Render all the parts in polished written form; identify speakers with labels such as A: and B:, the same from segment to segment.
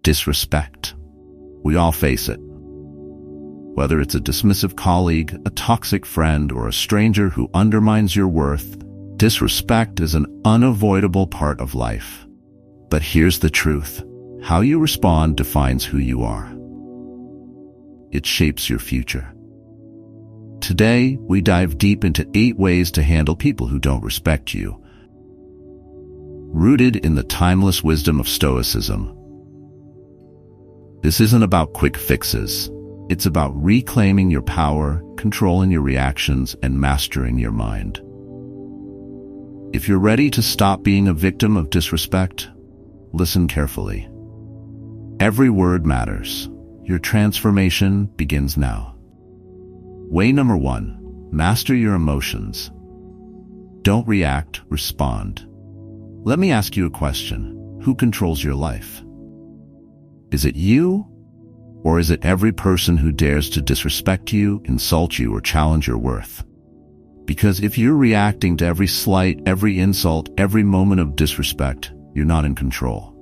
A: Disrespect. We all face it. Whether it's a dismissive colleague, a toxic friend, or a stranger who undermines your worth, disrespect is an unavoidable part of life. But here's the truth. How you respond defines who you are. It shapes your future. Today, we dive deep into 8 ways to handle people who don't respect you. Rooted in the timeless wisdom of Stoicism. This isn't about quick fixes. It's about reclaiming your power, controlling your reactions, and mastering your mind. If you're ready to stop being a victim of disrespect, listen carefully. Every word matters. Your transformation begins now. Way number 1, master your emotions. Don't react, respond. Let me ask you a question. Who controls your life? Is it you? Or is it every person who dares to disrespect you, insult you, or challenge your worth? Because if you're reacting to every slight, every insult, every moment of disrespect, you're not in control.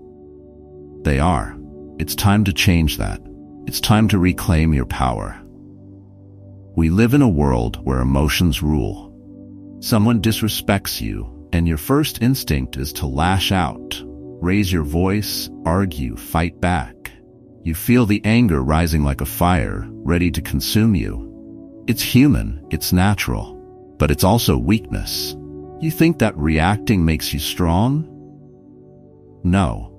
A: They are. It's time to change that. It's time to reclaim your power. We live in a world where emotions rule. Someone disrespects you, and your first instinct is to lash out, raise your voice, argue, fight back. You feel the anger rising like a fire, ready to consume you. It's human, it's natural, but it's also weakness. You think that reacting makes you strong? No.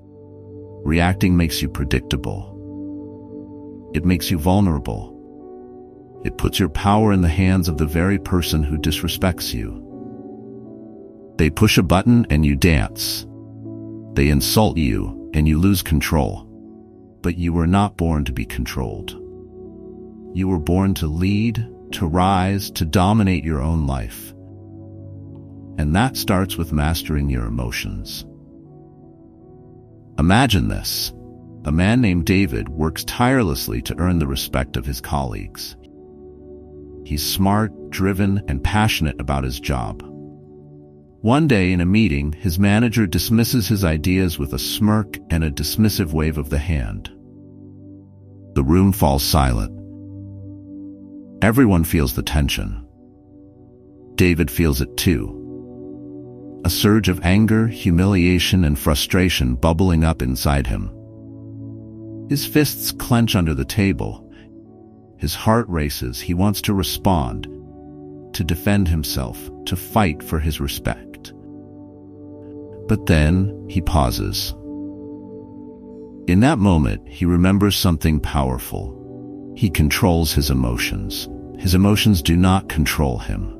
A: Reacting makes you predictable. It makes you vulnerable. It puts your power in the hands of the very person who disrespects you. They push a button and you dance. They insult you and you lose control. But you were not born to be controlled. You were born to lead, to rise, to dominate your own life. And that starts with mastering your emotions. Imagine this. A man named David works tirelessly to earn the respect of his colleagues. He's smart, driven, and passionate about his job. One day in a meeting, his manager dismisses his ideas with a smirk and a dismissive wave of the hand. The room falls silent. Everyone feels the tension. David feels it too. A surge of anger, humiliation, and frustration bubbling up inside him. His fists clench under the table. His heart races. He wants to respond, to defend himself, to fight for his respect. But then he pauses. In that moment, he remembers something powerful. He controls his emotions. His emotions do not control him.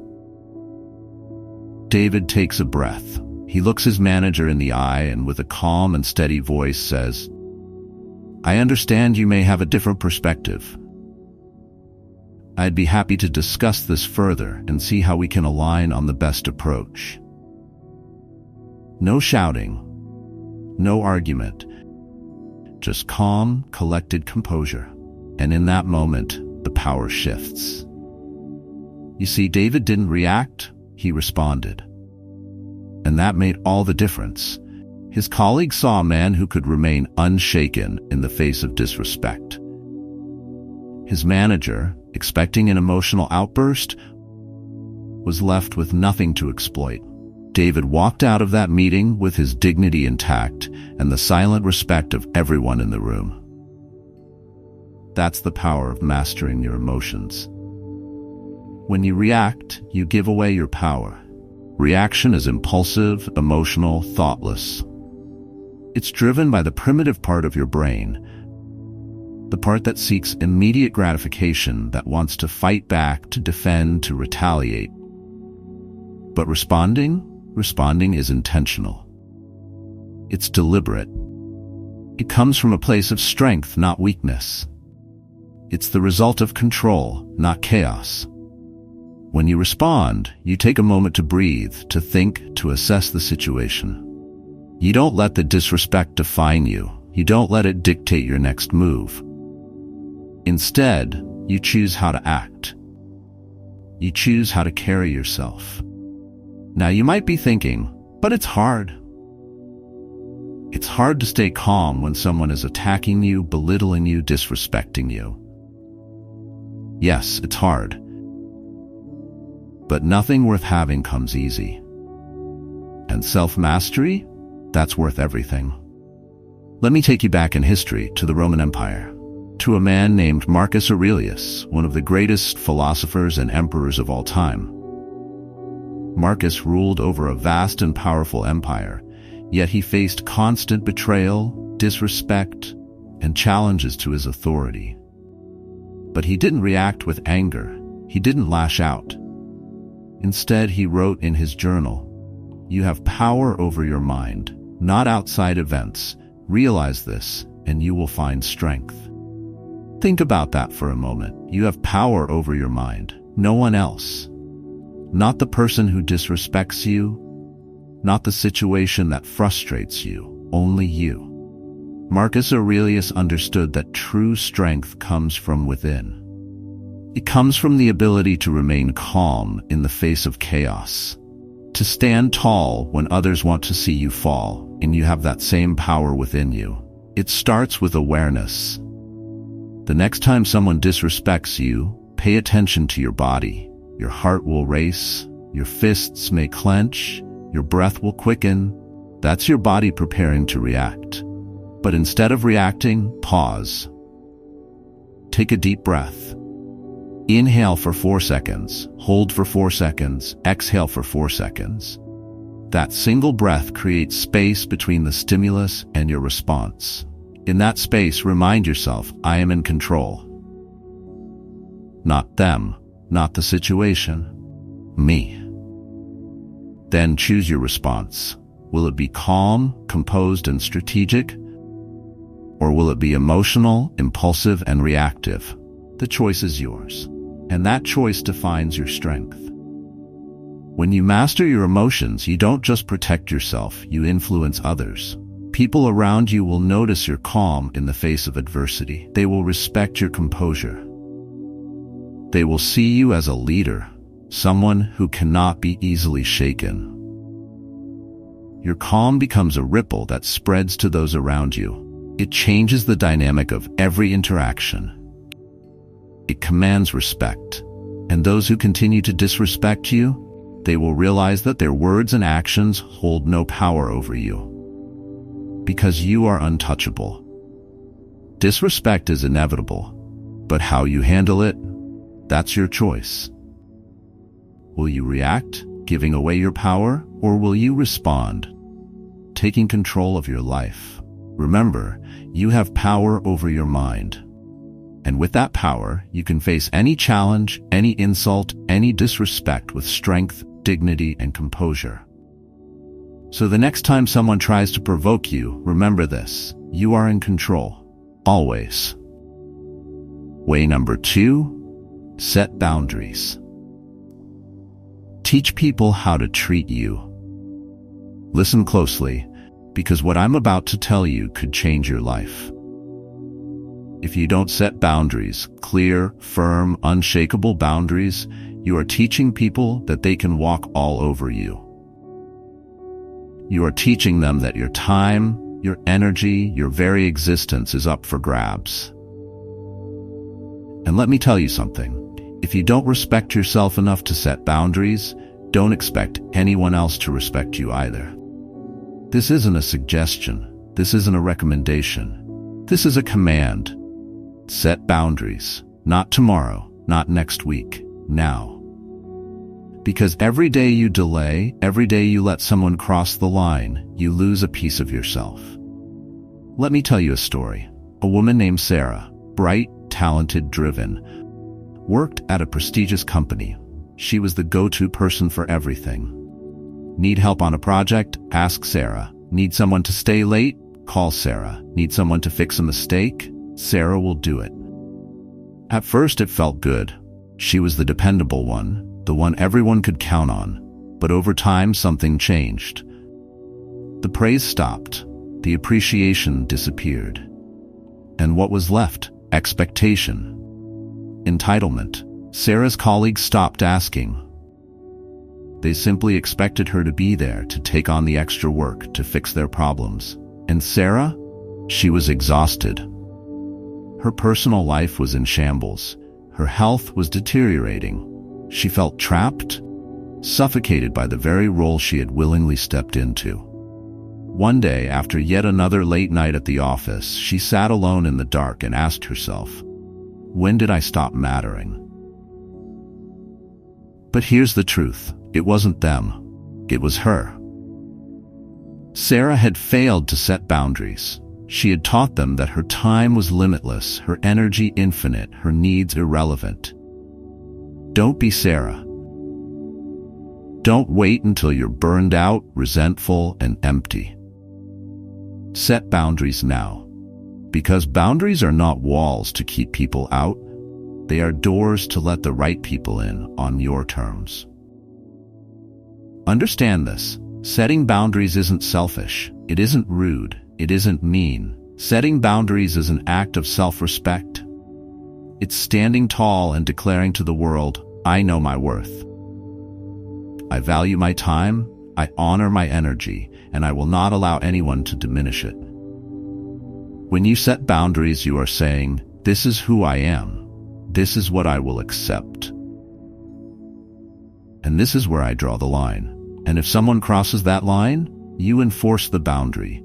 A: David takes a breath. He looks his manager in the eye and with a calm and steady voice says, "I understand you may have a different perspective. I'd be happy to discuss this further and see how we can align on the best approach." No shouting, no argument, just calm, collected composure. And in that moment, the power shifts. You see, David didn't react, he responded. And that made all the difference. His colleagues saw a man who could remain unshaken in the face of disrespect. His manager, expecting an emotional outburst, was left with nothing to exploit. David walked out of that meeting with his dignity intact and the silent respect of everyone in the room. That's the power of mastering your emotions. When you react, you give away your power. Reaction is impulsive, emotional, thoughtless. It's driven by the primitive part of your brain, the part that seeks immediate gratification, that wants to fight back, to defend, to retaliate. But responding is intentional. It's deliberate. It comes from a place of strength, not weakness. It's the result of control, not chaos. When you respond, you take a moment to breathe, to think, to assess the situation. You don't let the disrespect define you. You don't let it dictate your next move. Instead, you choose how to act. You choose how to carry yourself. Now you might be thinking, but it's hard. It's hard to stay calm when someone is attacking you, belittling you, disrespecting you. Yes, it's hard. But nothing worth having comes easy. And self-mastery? That's worth everything. Let me take you back in history to the Roman Empire, to a man named Marcus Aurelius, one of the greatest philosophers and emperors of all time. Marcus ruled over a vast and powerful empire, yet he faced constant betrayal, disrespect, and challenges to his authority. But he didn't react with anger. He didn't lash out. Instead, he wrote in his journal, "You have power over your mind, not outside events. Realize this, and you will find strength." Think about that for a moment. You have power over your mind, no one else. Not the person who disrespects you, not the situation that frustrates you, only you. Marcus Aurelius understood that true strength comes from within. It comes from the ability to remain calm in the face of chaos, to stand tall when others want to see you fall, and you have that same power within you. It starts with awareness. The next time someone disrespects you, pay attention to your body. Your heart will race, your fists may clench, your breath will quicken. That's your body preparing to react. But instead of reacting, pause. Take a deep breath. Inhale for 4 seconds, hold for 4 seconds, exhale for 4 seconds. That single breath creates space between the stimulus and your response. In that space, remind yourself, I am in control. Not them, not the situation, me. Then choose your response. Will it be calm, composed, and strategic? Or will it be emotional, impulsive, and reactive? The choice is yours. And that choice defines your strength. When you master your emotions, you don't just protect yourself, you influence others. People around you will notice your calm in the face of adversity. They will respect your composure. They will see you as a leader, someone who cannot be easily shaken. Your calm becomes a ripple that spreads to those around you. It changes the dynamic of every interaction. It commands respect. And those who continue to disrespect you, they will realize that their words and actions hold no power over you. Because you are untouchable. Disrespect is inevitable, but how you handle it, that's your choice. Will you react, giving away your power, or will you respond, taking control of your life? Remember, you have power over your mind. And with that power, you can face any challenge, any insult, any disrespect with strength, dignity, and composure. So the next time someone tries to provoke you, remember this: you are in control, always. Way number 2, set boundaries. Teach people how to treat you. Listen closely, because what I'm about to tell you could change your life. If you don't set boundaries, clear, firm, unshakable boundaries, you are teaching people that they can walk all over you. You are teaching them that your time, your energy, your very existence is up for grabs. And let me tell you something. If you don't respect yourself enough to set boundaries, don't expect anyone else to respect you either. This isn't a suggestion. This isn't a recommendation. This is a command. Set boundaries. Not tomorrow, not next week, now. Because every day you delay, every day you let someone cross the line, you lose a piece of yourself. Let me tell you a story. A woman named Sarah, bright, talented, driven, worked at a prestigious company. She was the go-to person for everything. Need help on a project? Ask Sarah. Need someone to stay late? Call Sarah. Need someone to fix a mistake? Sarah will do it. At first it felt good. She was the dependable one, the one everyone could count on. But over time something changed. The praise stopped. The appreciation disappeared. And what was left? Expectation. Entitlement. Sarah's colleagues stopped asking. They simply expected her to be there, to take on the extra work, to fix their problems. And Sarah? She was exhausted. Her personal life was in shambles. Her health was deteriorating. She felt trapped, suffocated by the very role she had willingly stepped into. One day, after yet another late night at the office, she sat alone in the dark and asked herself, "When did I stop mattering?" But here's the truth. It wasn't them. It was her. Sarah had failed to set boundaries. She had taught them that her time was limitless, her energy infinite, her needs irrelevant. Don't be Sarah. Don't wait until you're burned out, resentful, and empty. Set boundaries now. Because boundaries are not walls to keep people out. They are doors to let the right people in on your terms. Understand this. Setting boundaries isn't selfish. It isn't rude. It isn't mean. Setting boundaries is an act of self-respect. It's standing tall and declaring to the world, "I know my worth. I value my time, I honor my energy, and I will not allow anyone to diminish it." When you set boundaries, you are saying, "This is who I am. This is what I will accept. And this is where I draw the line. And if someone crosses that line, you enforce the boundary.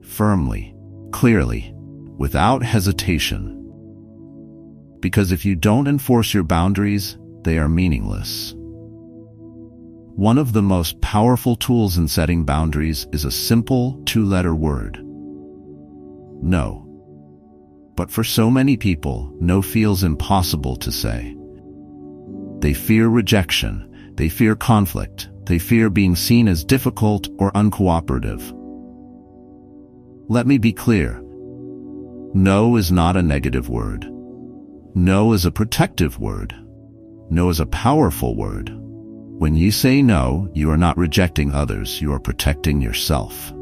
A: Firmly, clearly, without hesitation. Because if you don't enforce your boundaries, they are meaningless. One of the most powerful tools in setting boundaries is a simple two-letter word. No. But for so many people, no feels impossible to say. They fear rejection. They fear conflict. They fear being seen as difficult or uncooperative. Let me be clear. No is not a negative word. No is a protective word. No is a powerful word. When you say no, you are not rejecting others. You are protecting yourself.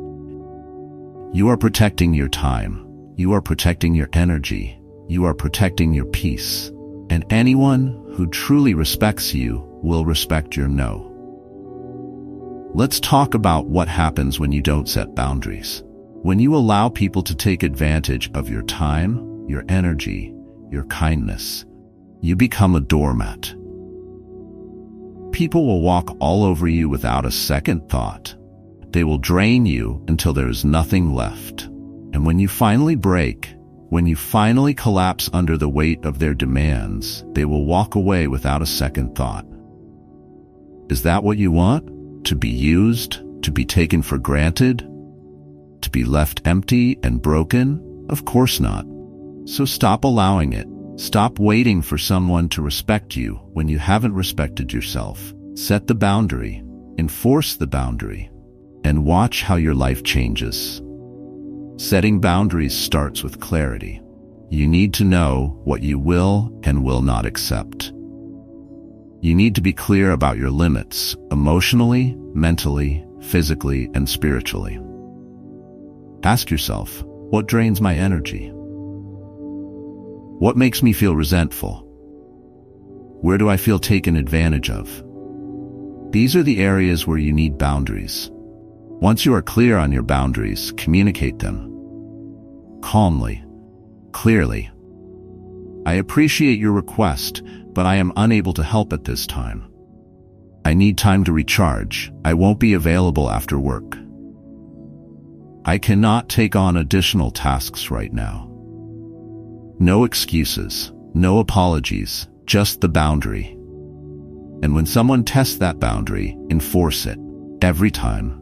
A: You are protecting your time. You are protecting your energy. You are protecting your peace. And anyone who truly respects you will respect your no. Let's talk about what happens when you don't set boundaries. When you allow people to take advantage of your time, your energy, your kindness, you become a doormat. People will walk all over you without a second thought. They will drain you until there is nothing left. And when you finally break, when you finally collapse under the weight of their demands, they will walk away without a second thought. Is that what you want? To be used? To be taken for granted? To be left empty and broken? Of course not. So stop allowing it. Stop waiting for someone to respect you when you haven't respected yourself. Set the boundary, enforce the boundary, and watch how your life changes. Setting boundaries starts with clarity. You need to know what you will and will not accept. You need to be clear about your limits, emotionally, mentally, physically, and spiritually. Ask yourself, what drains my energy? What makes me feel resentful? Where do I feel taken advantage of? These are the areas where you need boundaries. Once you are clear on your boundaries, communicate them. Calmly, clearly. I appreciate your request, but I am unable to help at this time. I need time to recharge. I won't be available after work. I cannot take on additional tasks right now. No excuses, no apologies, just the boundary. And when someone tests that boundary, enforce it, every time.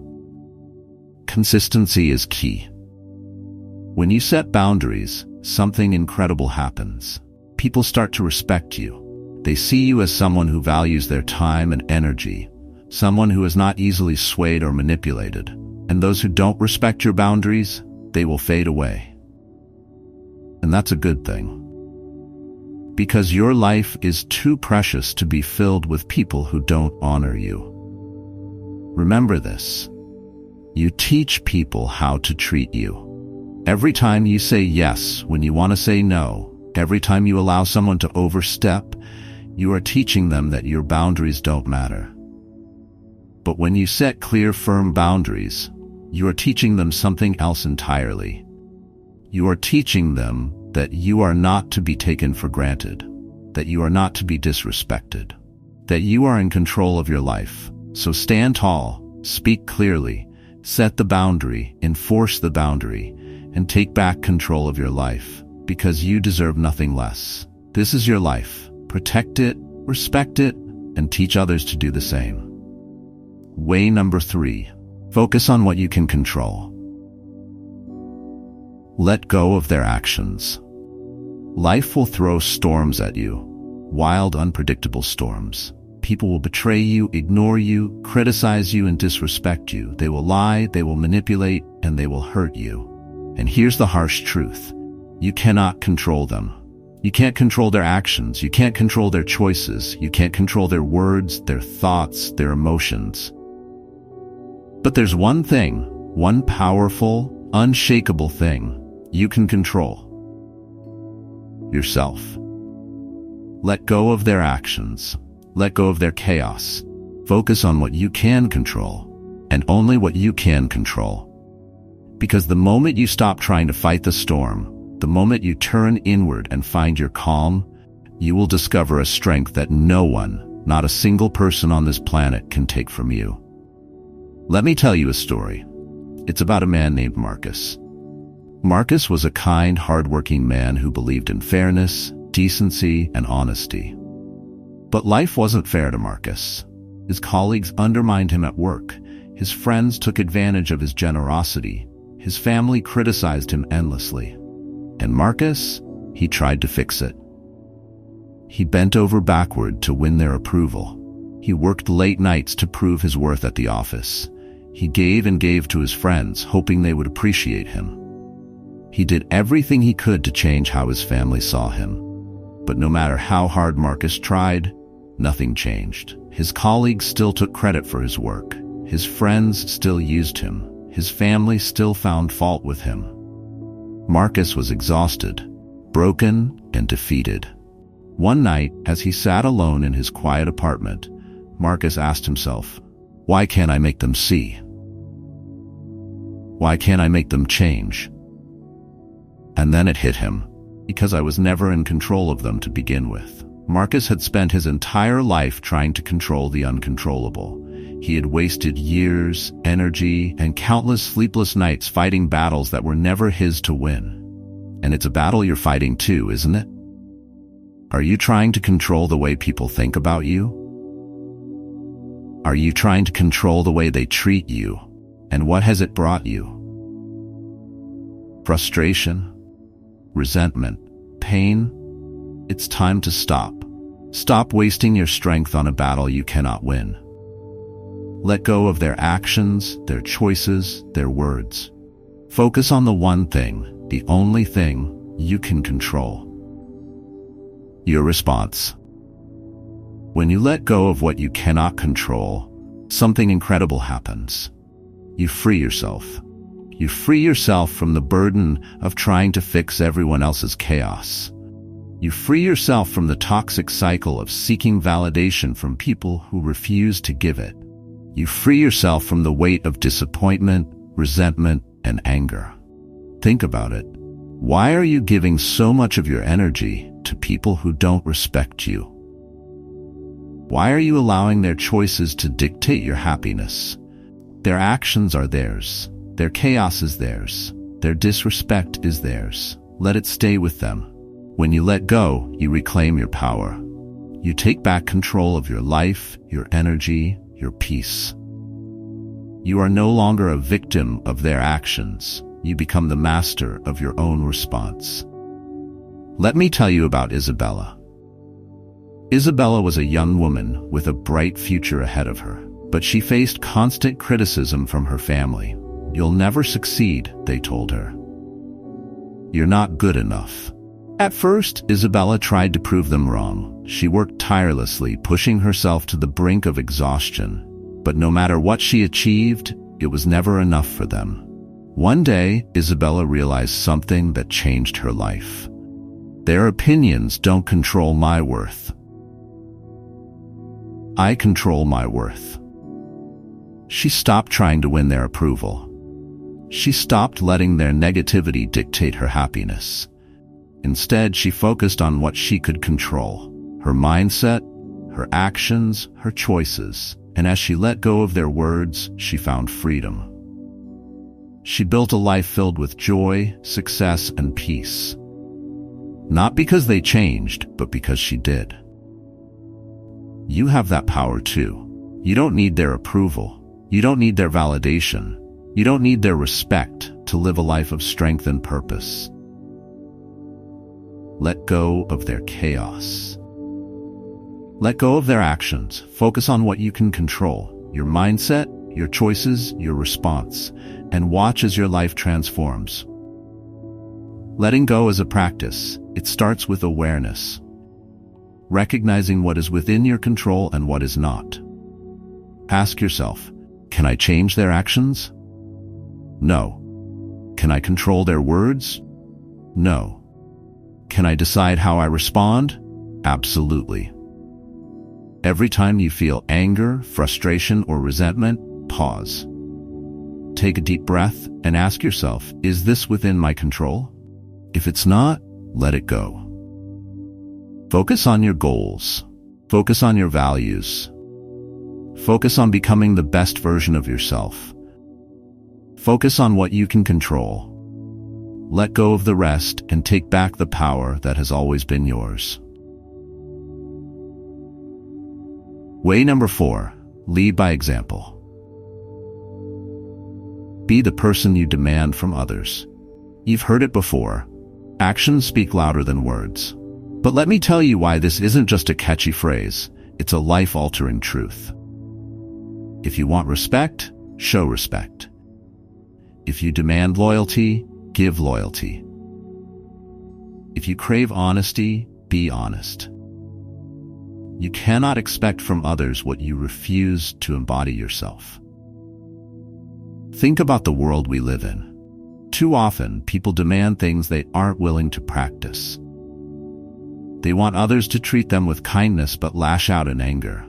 A: Consistency is key. When you set boundaries, something incredible happens. People start to respect you. They see you as someone who values their time and energy, someone who is not easily swayed or manipulated. And those who don't respect your boundaries, they will fade away. And that's a good thing. Because your life is too precious to be filled with people who don't honor you. Remember this. You teach people how to treat you. Every time you say yes when you want to say no, every time you allow someone to overstep, you are teaching them that your boundaries don't matter. But when you set clear, firm boundaries, you are teaching them something else entirely. You are teaching them that you are not to be taken for granted, that you are not to be disrespected, that you are in control of your life. So stand tall, speak clearly, set the boundary, enforce the boundary, and take back control of your life, because you deserve nothing less. This is your life. Protect it, respect it, and teach others to do the same. Way number 3. Focus on what you can control. Let go of their actions. Life will throw storms at you, wild, unpredictable storms. People will betray you, ignore you, criticize you, and disrespect you. They will lie, they will manipulate, and they will hurt you. And here's the harsh truth. You cannot control them. You can't control their actions. You can't control their choices. You can't control their words, their thoughts, their emotions. But there's one thing, one powerful, unshakable thing you can control. Yourself. Let go of their actions. Let go of their chaos. Focus on what you can control, and only what you can control. Because the moment you stop trying to fight the storm, the moment you turn inward and find your calm, you will discover a strength that no one, not a single person on this planet, can take from you. Let me tell you a story. It's about a man named Marcus. Marcus was a kind, hardworking man who believed in fairness, decency, and honesty. But life wasn't fair to Marcus. His colleagues undermined him at work. His friends took advantage of his generosity. His family criticized him endlessly. And Marcus, he tried to fix it. He bent over backward to win their approval. He worked late nights to prove his worth at the office. He gave and gave to his friends, hoping they would appreciate him. He did everything he could to change how his family saw him. But no matter how hard Marcus tried, nothing changed. His colleagues still took credit for his work. His friends still used him. His family still found fault with him. Marcus was exhausted, broken, and defeated. One night, as he sat alone in his quiet apartment, Marcus asked himself, "Why can't I make them see? Why can't I make them change?" And then it hit him. Because I was never in control of them to begin with. Marcus had spent his entire life trying to control the uncontrollable. He had wasted years, energy, and countless sleepless nights fighting battles that were never his to win. And it's a battle you're fighting too, isn't it? Are you trying to control the way people think about you? Are you trying to control the way they treat you? And what has it brought you? Frustration? Resentment? Pain? It's time to stop. Stop wasting your strength on a battle you cannot win. Let go of their actions, their choices, their words. Focus on the one thing, the only thing you can control. Your response. When you let go of what you cannot control, something incredible happens. You free yourself. You free yourself from the burden of trying to fix everyone else's chaos. You free yourself from the toxic cycle of seeking validation from people who refuse to give it. You free yourself from the weight of disappointment, resentment, and anger. Think about it. Why are you giving so much of your energy to people who don't respect you? Why are you allowing their choices to dictate your happiness? Their actions are theirs. Their chaos is theirs. Their disrespect is theirs. Let it stay with them. When you let go, you reclaim your power. You take back control of your life, your energy, your peace. You are no longer a victim of their actions. You become the master of your own response. Let me tell you about Isabella. Isabella was a young woman with a bright future ahead of her, but she faced constant criticism from her family. "You'll never succeed," they told her. "You're not good enough." At first, Isabella tried to prove them wrong. She worked tirelessly, pushing herself to the brink of exhaustion. But no matter what she achieved, it was never enough for them. One day, Isabella realized something that changed her life. Their opinions don't control my worth. I control my worth. She stopped trying to win their approval. She stopped letting their negativity dictate her happiness. Instead, she focused on what she could control: her mindset, her actions, her choices. And as she let go of their words, she found freedom. She built a life filled with joy, success, and peace. Not because they changed, but because she did. You have that power too. You don't need their approval. You don't need their validation. You don't need their respect to live a life of strength and purpose. Let go of their chaos. Let go of their actions. Focus on what you can control: your mindset, your choices, your response, and watch as your life transforms. Letting go is a practice. It starts with awareness, recognizing what is within your control and what is not. Ask yourself, can I change their actions? No. Can I control their words? No. Can I decide how I respond? Absolutely. Every time you feel anger, frustration, or resentment, pause. Take a deep breath and ask yourself, is this within my control? If it's not, let it go. Focus on your goals. Focus on your values. Focus on becoming the best version of yourself. Focus on what you can control. Let go of the rest and take back the power that has always been yours. Way number 4, lead by example. Be the person you demand from others. You've heard it before. Actions speak louder than words. But let me tell you why this isn't just a catchy phrase. It's a life-altering truth. If you want respect, show respect. If you demand loyalty, give loyalty. If you crave honesty, be honest. You cannot expect from others what you refuse to embody yourself. Think about the world we live in. Too often, people demand things they aren't willing to practice. They want others to treat them with kindness but lash out in anger.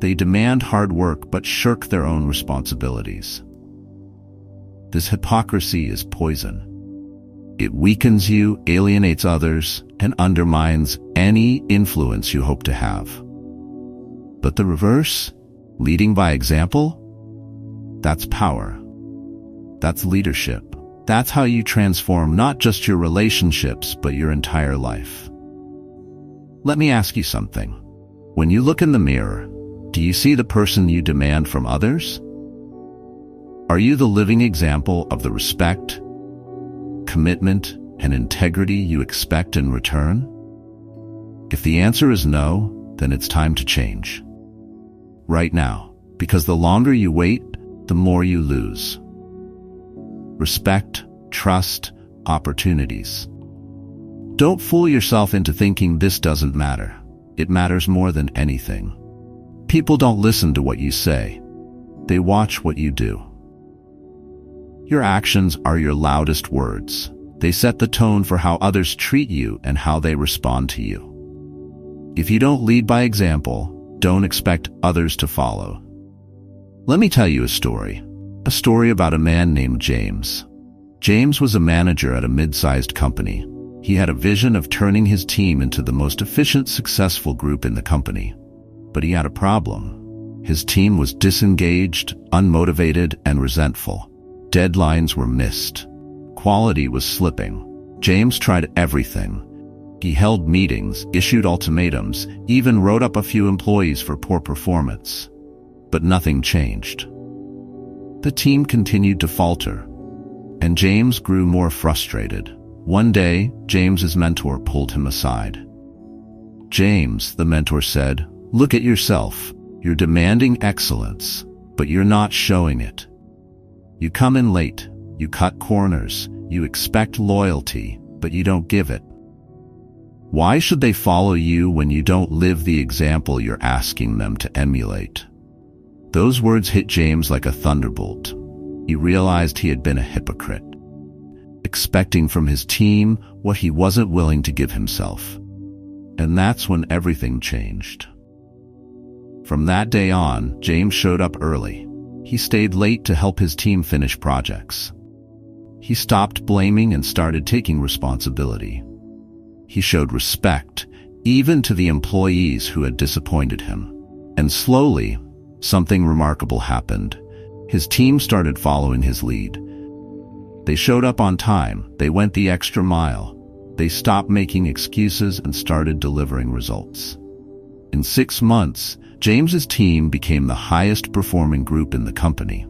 A: They demand hard work but shirk their own responsibilities. This hypocrisy is poison. It weakens you, alienates others, and undermines any influence you hope to have. But the reverse, leading by example, that's power. That's leadership. That's how you transform not just your relationships, but your entire life. Let me ask you something. When you look in the mirror, do you see the person you demand from others? Are you the living example of the respect, commitment, and integrity you expect in return? If the answer is no, then it's time to change. Right now, because the longer you wait, the more you lose. Respect, trust, opportunities. Don't fool yourself into thinking this doesn't matter. It matters more than anything. People don't listen to what you say. They watch what you do. Your actions are your loudest words. They set the tone for how others treat you and how they respond to you. If you don't lead by example, don't expect others to follow. Let me tell you a story about a man named James. James was a manager at a mid-sized company. He had a vision of turning his team into the most efficient, successful group in the company. But he had a problem. His team was disengaged, unmotivated, and resentful. Deadlines were missed. Quality was slipping. James tried everything. He held meetings, issued ultimatums, even wrote up a few employees for poor performance. But nothing changed. The team continued to falter, and James grew more frustrated. One day, James's mentor pulled him aside. "James," the mentor said, "look at yourself. You're demanding excellence, but you're not showing it. You come in late, you cut corners, you expect loyalty, but you don't give it. Why should they follow you when you don't live the example you're asking them to emulate?" Those words hit James like a thunderbolt. He realized he had been a hypocrite, expecting from his team what he wasn't willing to give himself. And that's when everything changed. From that day on, James showed up early. He stayed late to help his team finish projects. He stopped blaming and started taking responsibility. He showed respect, even to the employees who had disappointed him. And slowly, something remarkable happened. His team started following his lead. They showed up on time, they went the extra mile. They stopped making excuses and started delivering results. In 6 months, James's team became the highest performing group in the company.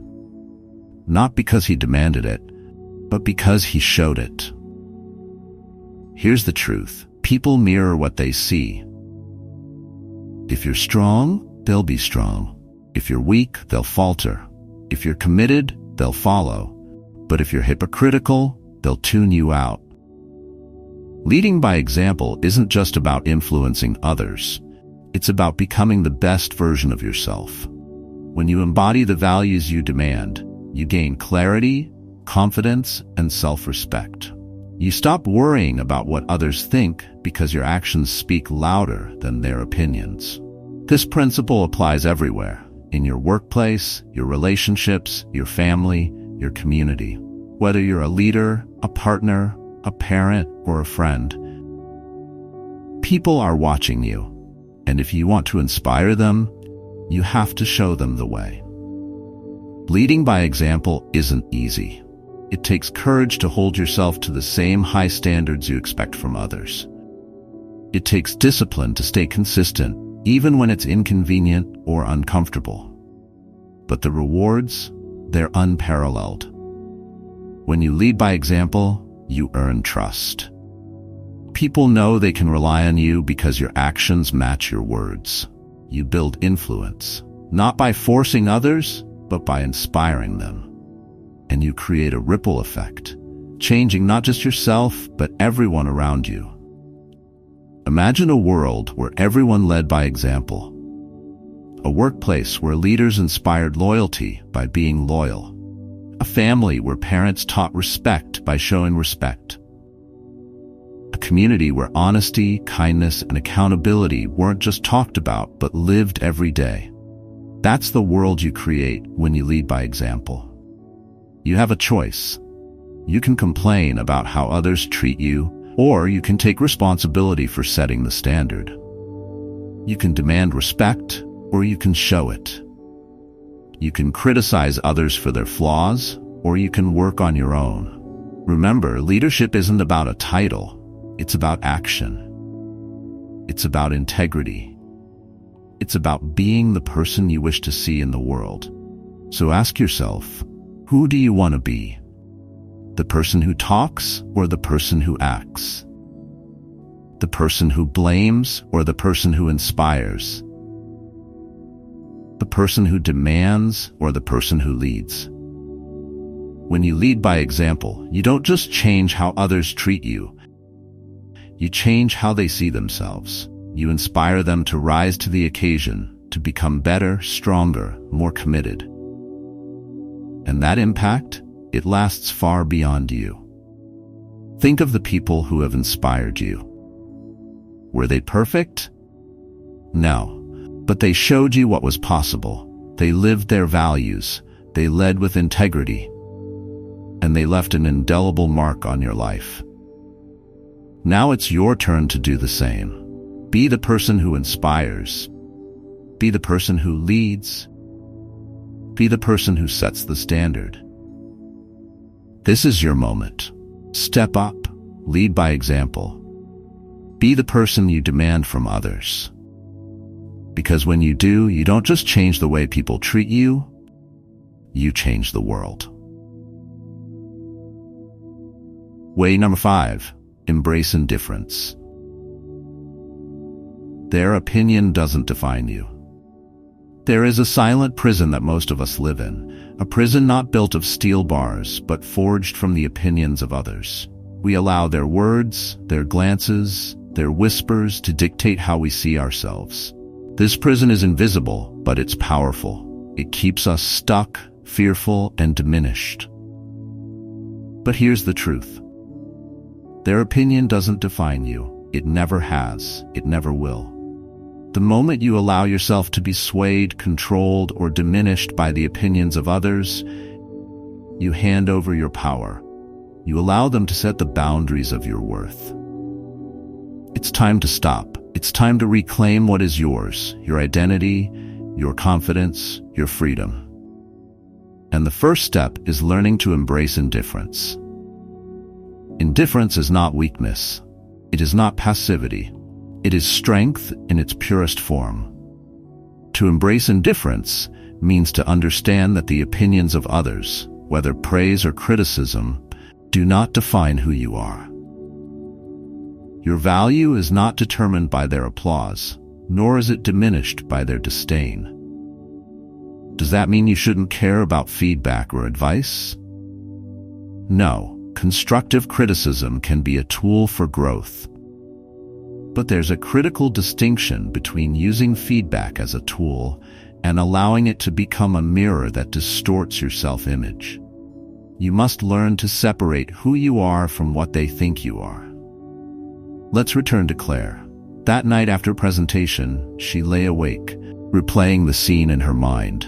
A: Not because he demanded it, but because he showed it. Here's the truth. People mirror what they see. If you're strong, they'll be strong. If you're weak, they'll falter. If you're committed, they'll follow. But if you're hypocritical, they'll tune you out. Leading by example isn't just about influencing others. It's about becoming the best version of yourself. When you embody the values you demand, you gain clarity, confidence, and self-respect. You stop worrying about what others think because your actions speak louder than their opinions. This principle applies everywhere, in your workplace, your relationships, your family, your community. Whether you're a leader, a partner, a parent, or a friend, people are watching you. And if you want to inspire them, you have to show them the way. Leading by example isn't easy. It takes courage to hold yourself to the same high standards you expect from others. It takes discipline to stay consistent, even when it's inconvenient or uncomfortable. But the rewards, they're unparalleled. When you lead by example, you earn trust. People know they can rely on you because your actions match your words. You build influence, not by forcing others, but by inspiring them. And you create a ripple effect, changing not just yourself, but everyone around you. Imagine a world where everyone led by example. A workplace where leaders inspired loyalty by being loyal. A family where parents taught respect by showing respect. A community where honesty, kindness, and accountability weren't just talked about, but lived every day. That's the world you create when you lead by example. You have a choice. You can complain about how others treat you, or you can take responsibility for setting the standard. You can demand respect, or you can show it. You can criticize others for their flaws, or you can work on your own. Remember, leadership isn't about a title. It's about action. It's about integrity. It's about being the person you wish to see in the world. So ask yourself, who do you want to be? The person who talks or the person who acts? The person who blames or the person who inspires? The person who demands or the person who leads? When you lead by example, you don't just change how others treat you. You change how they see themselves. You inspire them to rise to the occasion, to become better, stronger, more committed. And that impact, it lasts far beyond you. Think of the people who have inspired you. Were they perfect? No, but they showed you what was possible. They lived their values. They led with integrity. And they left an indelible mark on your life. Now it's your turn to do the same. Be the person who inspires. Be the person who leads. Be the person who sets the standard. This is your moment. Step up, lead by example. Be the person you demand from others. Because when you do, you don't just change the way people treat you, you change the world. Way number 5, embrace indifference. Their opinion doesn't define you. There is a silent prison that most of us live in, a prison not built of steel bars, but forged from the opinions of others. We allow their words, their glances, their whispers to dictate how we see ourselves. This prison is invisible, but it's powerful. It keeps us stuck, fearful, and diminished. But here's the truth. Their opinion doesn't define you. It never has. It never will. The moment you allow yourself to be swayed, controlled, or diminished by the opinions of others, you hand over your power. You allow them to set the boundaries of your worth. It's time to stop. It's time to reclaim what is yours, your identity, your confidence, your freedom. And the first step is learning to embrace indifference. Indifference is not weakness. It is not passivity. It is strength in its purest form. To embrace indifference means to understand that the opinions of others, whether praise or criticism, do not define who you are. Your value is not determined by their applause, nor is it diminished by their disdain. Does that mean you shouldn't care about feedback or advice? No, constructive criticism can be a tool for growth. But there's a critical distinction between using feedback as a tool and allowing it to become a mirror that distorts your self-image. You must learn to separate who you are from what they think you are. Let's return to Claire. That night after presentation, she lay awake, replaying the scene in her mind.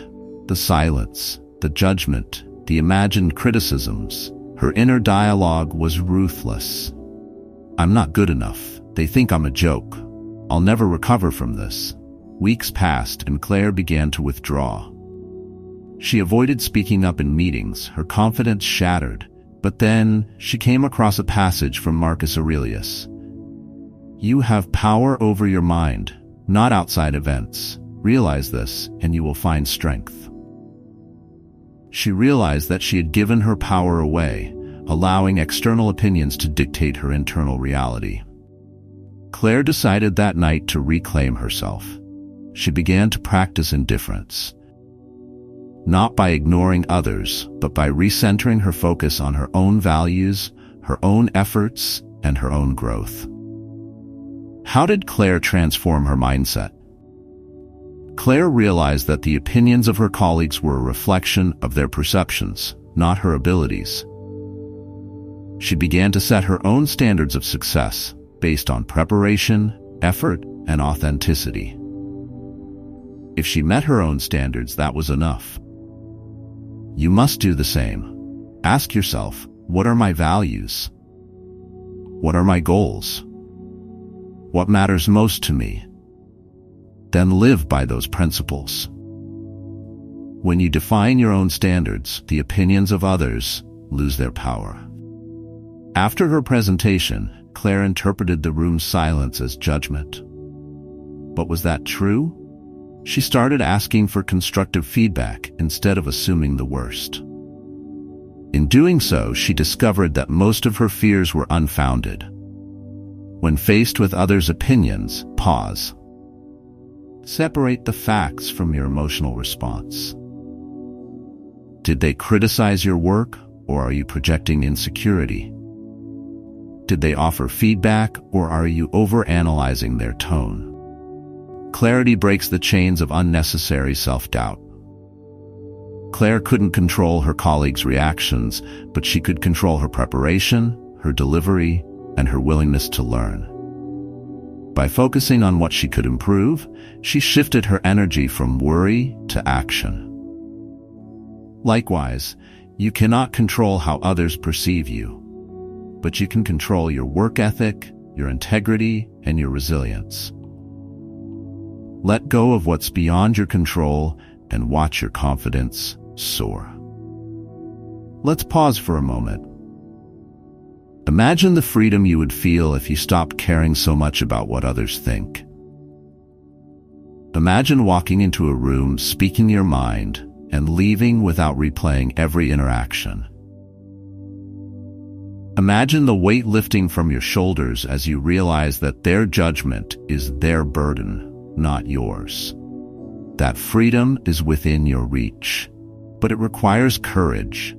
A: The silence, the judgment, the imagined criticisms. Her inner dialogue was ruthless. I'm not good enough. They think I'm a joke. I'll never recover from this. Weeks passed and Claire began to withdraw. She avoided speaking up in meetings, her confidence shattered. But then she came across a passage from Marcus Aurelius. You have power over your mind, not outside events. Realize this, and you will find strength. She realized that she had given her power away, allowing external opinions to dictate her internal reality. Claire decided that night to reclaim herself. She began to practice indifference. Not by ignoring others, but by recentering her focus on her own values, her own efforts, and her own growth. How did Claire transform her mindset? Claire realized that the opinions of her colleagues were a reflection of their perceptions, not her abilities. She began to set her own standards of success based on preparation, effort, and authenticity. If she met her own standards, that was enough. You must do the same. Ask yourself, what are my values? What are my goals? What matters most to me? Then live by those principles. When you define your own standards, the opinions of others lose their power. After her presentation, Claire interpreted the room's silence as judgment. But was that true? She started asking for constructive feedback instead of assuming the worst. In doing so, she discovered that most of her fears were unfounded. When faced with others' opinions, pause. Separate the facts from your emotional response. Did they criticize your work, or are you projecting insecurity? Did they offer feedback, or are you overanalyzing their tone? Clarity breaks the chains of unnecessary self-doubt. Claire couldn't control her colleagues' reactions, but she could control her preparation, her delivery, and her willingness to learn. By focusing on what she could improve, she shifted her energy from worry to action. Likewise, you cannot control how others perceive you, but you can control your work ethic, your integrity, and your resilience. Let go of what's beyond your control and watch your confidence soar. Let's pause for a moment. Imagine the freedom you would feel if you stopped caring so much about what others think. Imagine walking into a room, speaking your mind, and leaving without replaying every interaction. Imagine the weight lifting from your shoulders as you realize that their judgment is their burden, not yours. That freedom is within your reach, but it requires courage.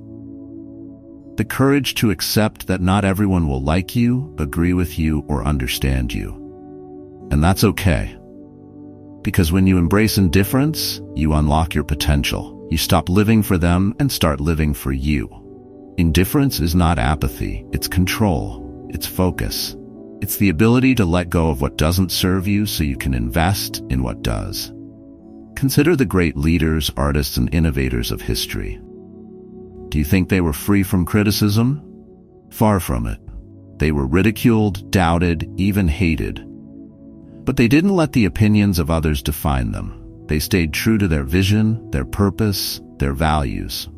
A: The courage to accept that not everyone will like you, agree with you, or understand you. And that's okay. Because when you embrace indifference, you unlock your potential. You stop living for them and start living for you. Indifference is not apathy, it's control, it's focus, It's the ability to let go of what doesn't serve you so you can invest in what does. Consider the great leaders, artists, and innovators of history. Do you think they were free from criticism? Far from it. They were ridiculed, doubted, even hated. But they didn't let the opinions of others define them. They stayed true to their vision, their purpose, their values.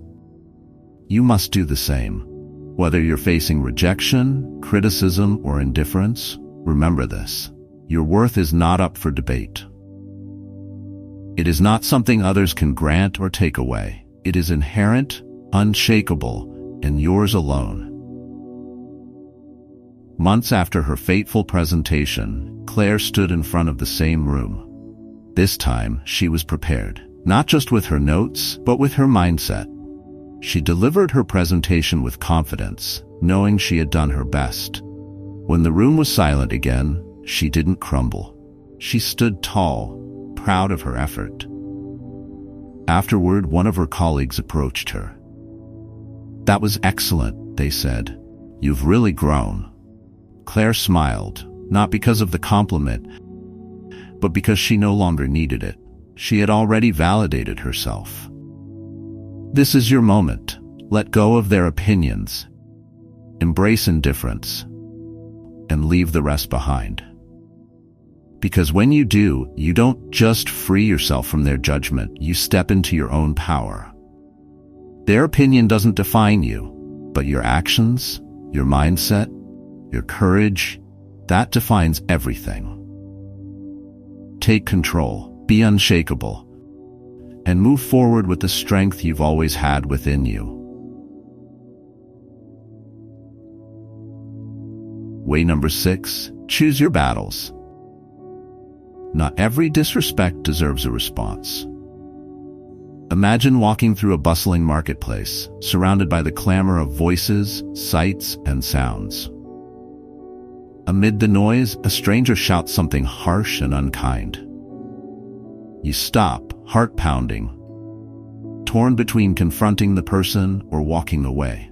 A: You must do the same. Whether you're facing rejection, criticism, or indifference, remember this: your worth is not up for debate. It is not something others can grant or take away. It is inherent, unshakable, and yours alone. Months after her fateful presentation, Claire stood in front of the same room. This time, she was prepared, not just with her notes, but with her mindset. She delivered her presentation with confidence, knowing she had done her best. When the room was silent again, she didn't crumble. She stood tall, proud of her effort. Afterward, one of her colleagues approached her. "That was excellent," they said. "You've really grown." Claire smiled, not because of the compliment, but because she no longer needed it. She had already validated herself. This is your moment. Let go of their opinions. Embrace indifference. And leave the rest behind. Because when you do, you don't just free yourself from their judgment, you step into your own power. Their opinion doesn't define you, but your actions, your mindset, your courage, that defines everything. Take control, be unshakable, and move forward with the strength you've always had within you. Way number 6, choose your battles. Not every disrespect deserves a response. Imagine walking through a bustling marketplace, surrounded by the clamor of voices, sights, and sounds. Amid the noise, a stranger shouts something harsh and unkind. You stop, heart pounding, torn between confronting the person or walking away.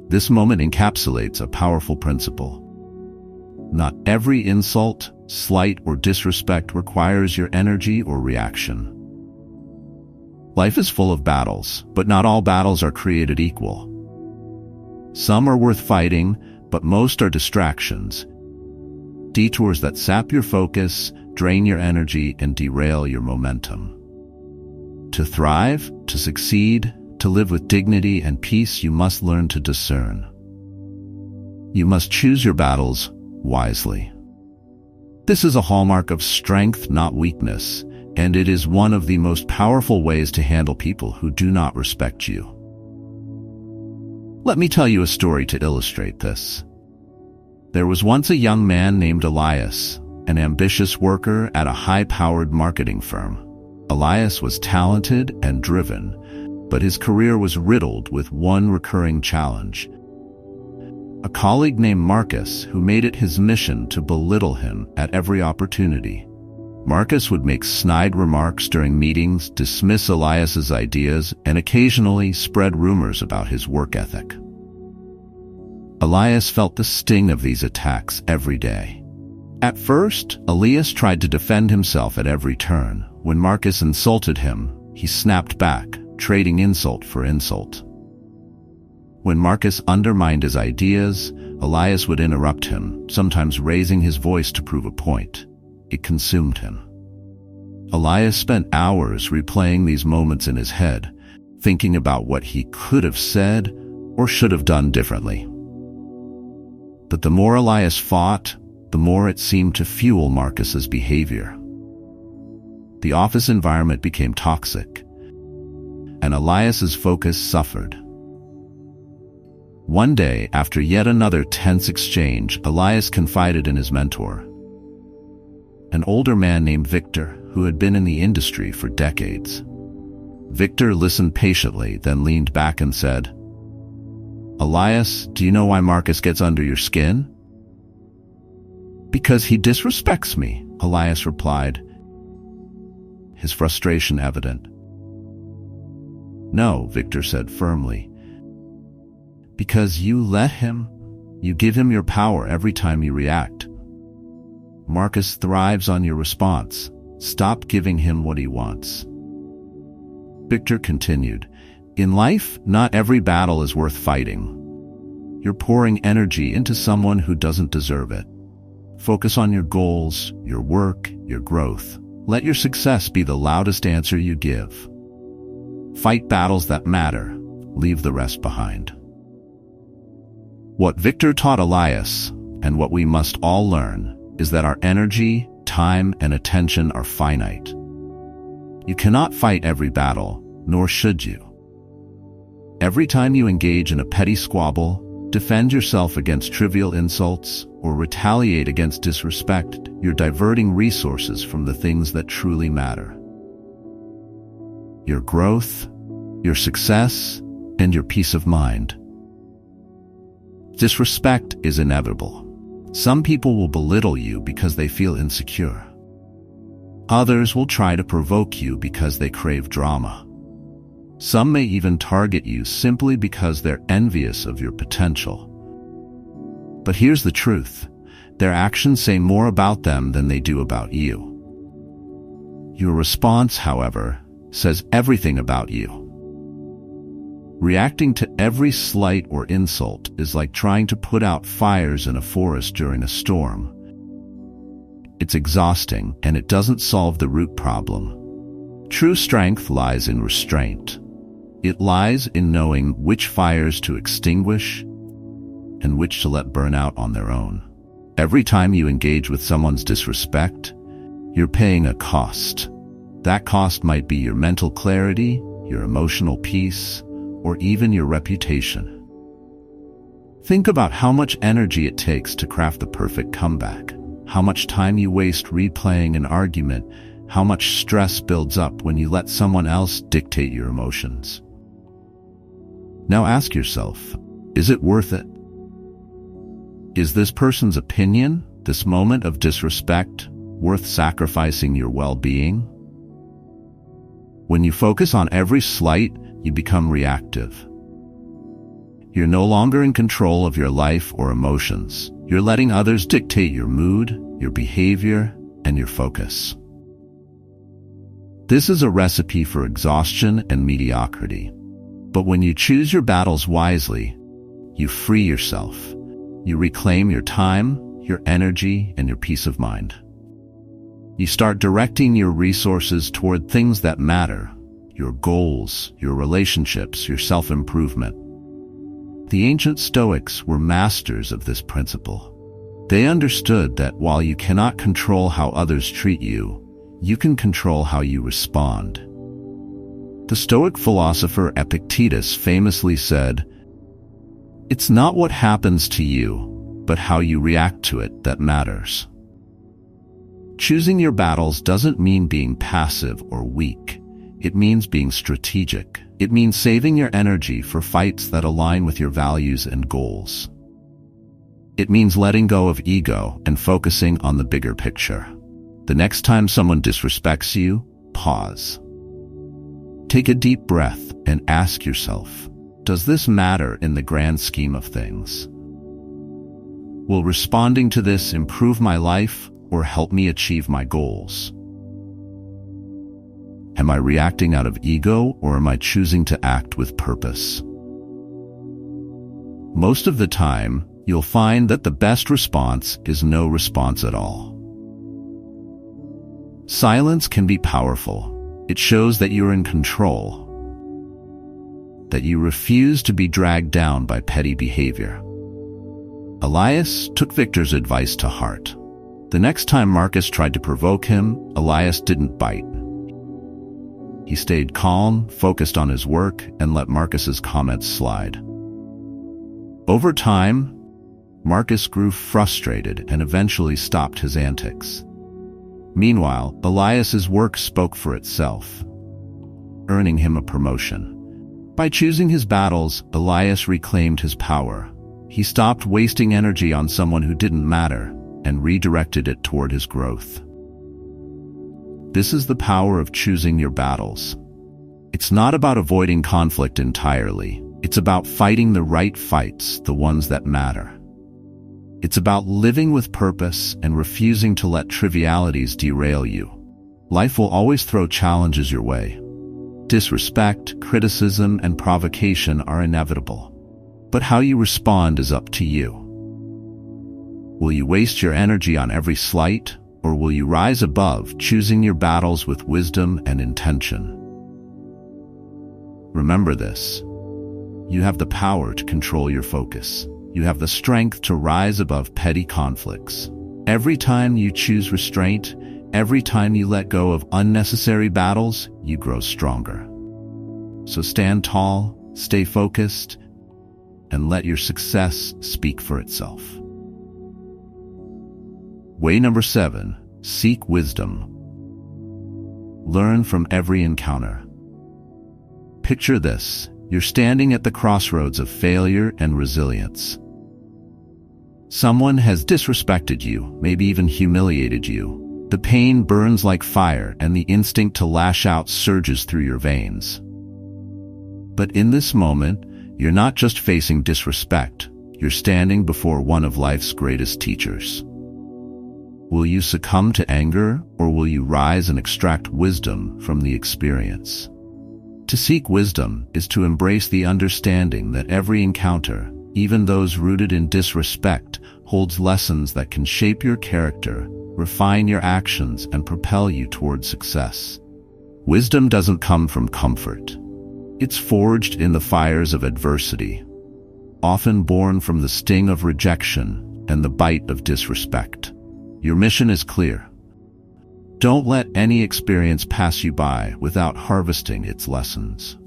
A: This moment encapsulates a powerful principle. Not every insult, slight, or disrespect requires your energy or reaction. Life is full of battles, but not all battles are created equal. Some are worth fighting, but most are distractions, detours that sap your focus, drain your energy, and derail your momentum. To thrive, to succeed, to live with dignity and peace, you must learn to discern. You must choose your battles wisely. This is a hallmark of strength, not weakness, and it is one of the most powerful ways to handle people who do not respect you. Let me tell you a story to illustrate this. There was once a young man named Elias, an ambitious worker at a high-powered marketing firm. Elias was talented and driven, but his career was riddled with one recurring challenge. A colleague named Marcus, who made it his mission to belittle him at every opportunity. Marcus would make snide remarks during meetings, dismiss Elias's ideas, and occasionally spread rumors about his work ethic. Elias felt the sting of these attacks every day. At first, Elias tried to defend himself at every turn. When Marcus insulted him, he snapped back, trading insult for insult. When Marcus undermined his ideas, Elias would interrupt him, sometimes raising his voice to prove a point. It consumed him. Elias spent hours replaying these moments in his head, thinking about what he could have said or should have done differently. But the more Elias fought, the more it seemed to fuel Marcus's behavior. The office environment became toxic, and Elias's focus suffered. One day, after yet another tense exchange, Elias confided in his mentor, an older man named Victor, who had been in the industry for decades. Victor listened patiently, then leaned back and said, "Elias, do you know why Marcus gets under your skin?" "Because he disrespects me," Elias replied, his frustration evident. "No," Victor said firmly, "because you let him." You give him your power every time you react. Marcus thrives on your response. Stop giving him what he wants. Victor continued, in life, not every battle is worth fighting. You're pouring energy into someone who doesn't deserve it. Focus on your goals, your work, your growth. Let your success be the loudest answer you give. Fight battles that matter. Leave the rest behind. What Victor taught Elias, and what we must all learn, is that our energy, time, and attention are finite. You cannot fight every battle, nor should you. Every time you engage in a petty squabble, defend yourself against trivial insults, or retaliate against disrespect, you're diverting resources from the things that truly matter. Your growth, your success, and your peace of mind. Disrespect is inevitable. Some people will belittle you because they feel insecure. Others will try to provoke you because they crave drama. Some may even target you simply because they're envious of your potential. But here's the truth. Their actions say more about them than they do about you. Your response, however, says everything about you. Reacting to every slight or insult is like trying to put out fires in a forest during a storm. It's exhausting, and it doesn't solve the root problem. True strength lies in restraint. It lies in knowing which fires to extinguish and which to let burn out on their own. Every time you engage with someone's disrespect, you're paying a cost. That cost might be your mental clarity, your emotional peace, or even your reputation. Think about how much energy it takes to craft the perfect comeback, how much time you waste replaying an argument, how much stress builds up when you let someone else dictate your emotions. Now ask yourself, is it worth it? Is this person's opinion, this moment of disrespect, worth sacrificing your well-being? When you focus on every slight, you become reactive. You're no longer in control of your life or emotions. You're letting others dictate your mood, your behavior, and your focus. This is a recipe for exhaustion and mediocrity. But when you choose your battles wisely, you free yourself. You reclaim your time, your energy, and your peace of mind. You start directing your resources toward things that matter, your goals, your relationships, your self-improvement. The ancient Stoics were masters of this principle. They understood that while you cannot control how others treat you, you can control how you respond. The Stoic philosopher Epictetus famously said, "It's not what happens to you, but how you react to it that matters." Choosing your battles doesn't mean being passive or weak. It means being strategic. It means saving your energy for fights that align with your values and goals. It means letting go of ego and focusing on the bigger picture. The next time someone disrespects you, pause. Take a deep breath and ask yourself, does this matter in the grand scheme of things? Will responding to this improve my life or help me achieve my goals? Am I reacting out of ego, or am I choosing to act with purpose? Most of the time, you'll find that the best response is no response at all. Silence can be powerful. It shows that you're in control, that you refuse to be dragged down by petty behavior. Elias took Victor's advice to heart. The next time Marcus tried to provoke him, Elias didn't bite. He stayed calm, focused on his work, and let Marcus's comments slide. Over time, Marcus grew frustrated and eventually stopped his antics. Meanwhile, Elias's work spoke for itself, earning him a promotion. By choosing his battles, Elias reclaimed his power. He stopped wasting energy on someone who didn't matter and redirected it toward his growth. This is the power of choosing your battles. It's not about avoiding conflict entirely. It's about fighting the right fights, the ones that matter. It's about living with purpose and refusing to let trivialities derail you. Life will always throw challenges your way. Disrespect, criticism, and provocation are inevitable. But how you respond is up to you. Will you waste your energy on every slight, or will you rise above, choosing your battles with wisdom and intention? Remember this. You have the power to control your focus. You have the strength to rise above petty conflicts. Every time you choose restraint, every time you let go of unnecessary battles, you grow stronger. So stand tall, stay focused, and let your success speak for itself. Way number 7, seek wisdom. Learn from every encounter. Picture this. You're standing at the crossroads of failure and resilience. Someone has disrespected you, maybe even humiliated you. The pain burns like fire, and the instinct to lash out surges through your veins. But in this moment, you're not just facing disrespect, you're standing before one of life's greatest teachers. Will you succumb to anger, or will you rise and extract wisdom from the experience? To seek wisdom is to embrace the understanding that every encounter, even those rooted in disrespect, holds lessons that can shape your character, refine your actions, and propel you toward success. Wisdom doesn't come from comfort. It's forged in the fires of adversity, often born from the sting of rejection and the bite of disrespect. Your mission is clear. Don't let any experience pass you by without harvesting its lessons.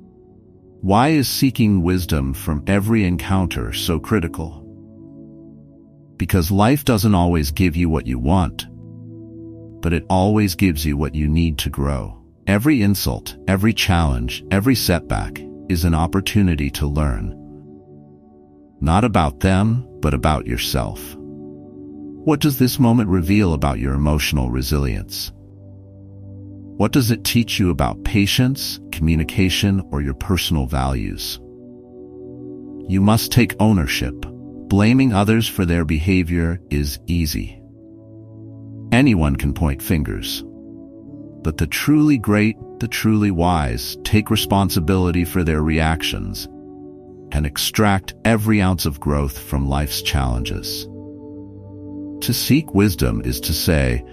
A: Why is seeking wisdom from every encounter so critical? Because life doesn't always give you what you want, but it always gives you what you need to grow. Every insult, every challenge, every setback is an opportunity to learn. Not about them, but about yourself. What does this moment reveal about your emotional resilience? What does it teach you about patience, communication, or your personal values? You must take ownership. Blaming others for their behavior is easy. Anyone can point fingers. But the truly great, the truly wise, take responsibility for their reactions and extract every ounce of growth from life's challenges. To seek wisdom is to say,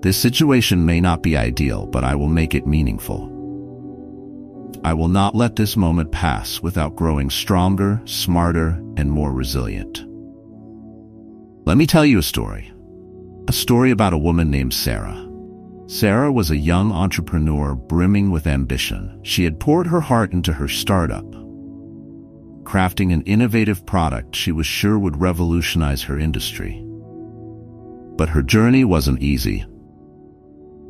A: this situation may not be ideal, but I will make it meaningful. I will not let this moment pass without growing stronger, smarter, and more resilient. Let me tell you a story about a woman named Sarah. Sarah was a young entrepreneur brimming with ambition. She had poured her heart into her startup, crafting an innovative product she was sure would revolutionize her industry. But her journey wasn't easy.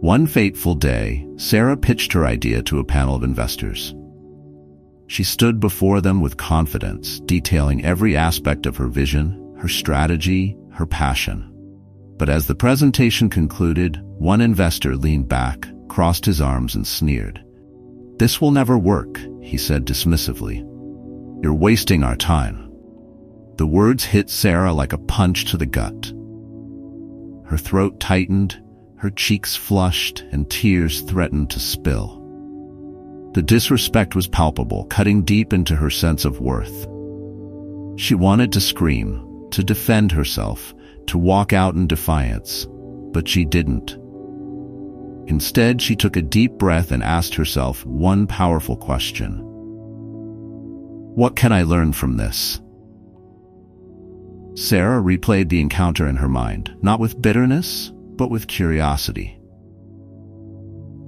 A: One fateful day, Sarah pitched her idea to a panel of investors. She stood before them with confidence, detailing every aspect of her vision, her strategy, her passion. But as the presentation concluded, one investor leaned back, crossed his arms, and sneered. "This will never work," he said dismissively. "You're wasting our time." The words hit Sarah like a punch to the gut. Her throat tightened, her cheeks flushed, and tears threatened to spill. The disrespect was palpable, cutting deep into her sense of worth. She wanted to scream, to defend herself, to walk out in defiance, but she didn't. Instead, she took a deep breath and asked herself one powerful question. What can I learn from this? Sarah replayed the encounter in her mind, not with bitterness, but with curiosity.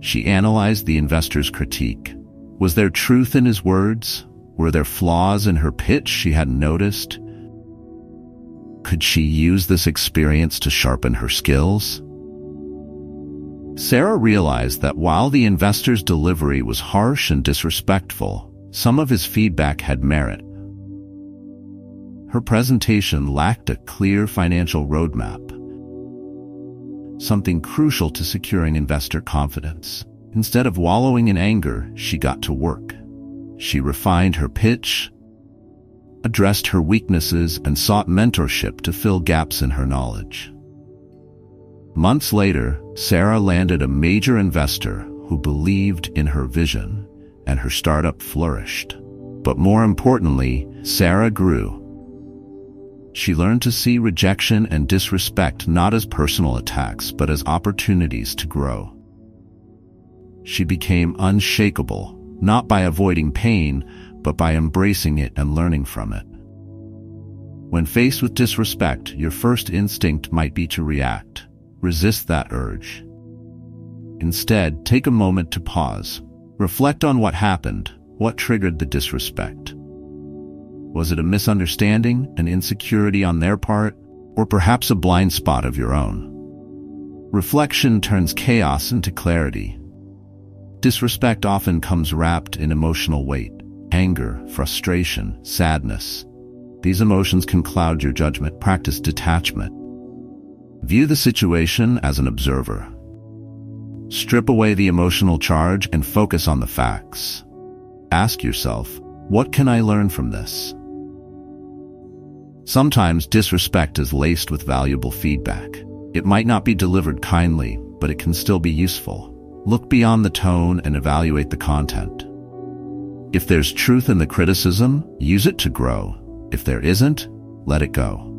A: She analyzed the investor's critique. Was there truth in his words? Were there flaws in her pitch she hadn't noticed? Could she use this experience to sharpen her skills? Sarah realized that while the investor's delivery was harsh and disrespectful, some of his feedback had merit. Her presentation lacked a clear financial roadmap, something crucial to securing investor confidence. Instead of wallowing in anger, she got to work. She refined her pitch, addressed her weaknesses, and sought mentorship to fill gaps in her knowledge. Months later, Sarah landed a major investor who believed in her vision, and her startup flourished. But more importantly, Sarah grew. She learned to see rejection and disrespect not as personal attacks, but as opportunities to grow. She became unshakable, not by avoiding pain, but by embracing it and learning from it. When faced with disrespect, your first instinct might be to react. Resist that urge. Instead, take a moment to pause. Reflect on what happened, what triggered the disrespect. Was it a misunderstanding, an insecurity on their part, or perhaps a blind spot of your own? Reflection turns chaos into clarity. Disrespect often comes wrapped in emotional weight, anger, frustration, sadness. These emotions can cloud your judgment. Practice detachment. View the situation as an observer. Strip away the emotional charge and focus on the facts. Ask yourself, what can I learn from this? Sometimes disrespect is laced with valuable feedback. It might not be delivered kindly, but it can still be useful. Look beyond the tone and evaluate the content. If there's truth in the criticism, use it to grow. If there isn't, let it go.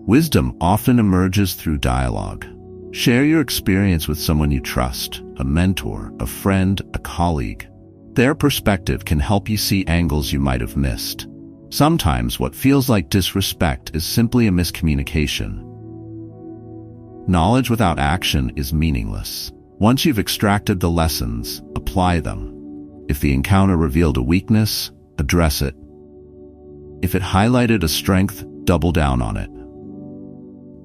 A: Wisdom often emerges through dialogue. Share your experience with someone you trust, a mentor, a friend, a colleague. Their perspective can help you see angles you might have missed. Sometimes what feels like disrespect is simply a miscommunication. Knowledge without action is meaningless. Once you've extracted the lessons, apply them. If the encounter revealed a weakness, address it. If it highlighted a strength, double down on it.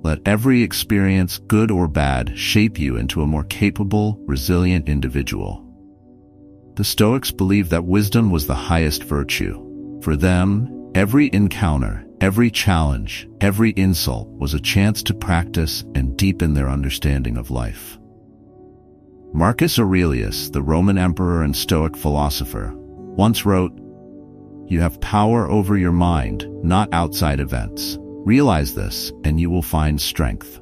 A: Let every experience, good or bad, shape you into a more capable, resilient individual. The Stoics believed that wisdom was the highest virtue. For them, every encounter, every challenge, every insult was a chance to practice and deepen their understanding of life. Marcus Aurelius, the Roman emperor and Stoic philosopher, once wrote, "You have power over your mind, not outside events. Realize this, and you will find strength."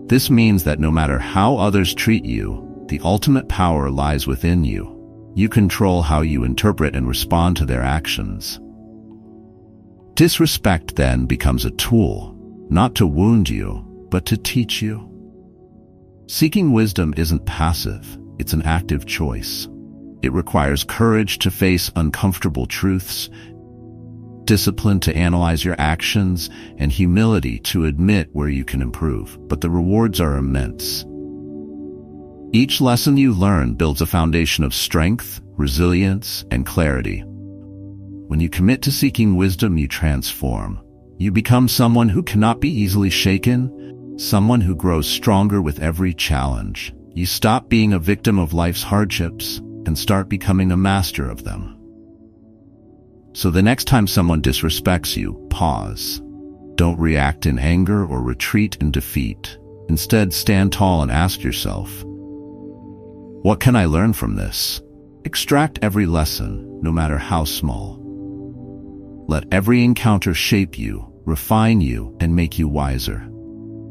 A: This means that no matter how others treat you, the ultimate power lies within you. You control how you interpret and respond to their actions. Disrespect then becomes a tool, not to wound you, but to teach you. Seeking wisdom isn't passive, it's an active choice. It requires courage to face uncomfortable truths, discipline to analyze your actions, and humility to admit where you can improve. But the rewards are immense. Each lesson you learn builds a foundation of strength, resilience, and clarity. When you commit to seeking wisdom, you transform. You become someone who cannot be easily shaken, someone who grows stronger with every challenge. You stop being a victim of life's hardships and start becoming a master of them. So the next time someone disrespects you, pause. Don't react in anger or retreat in defeat. Instead, stand tall and ask yourself, what can I learn from this? Extract every lesson, no matter how small. Let every encounter shape you, refine you, and make you wiser.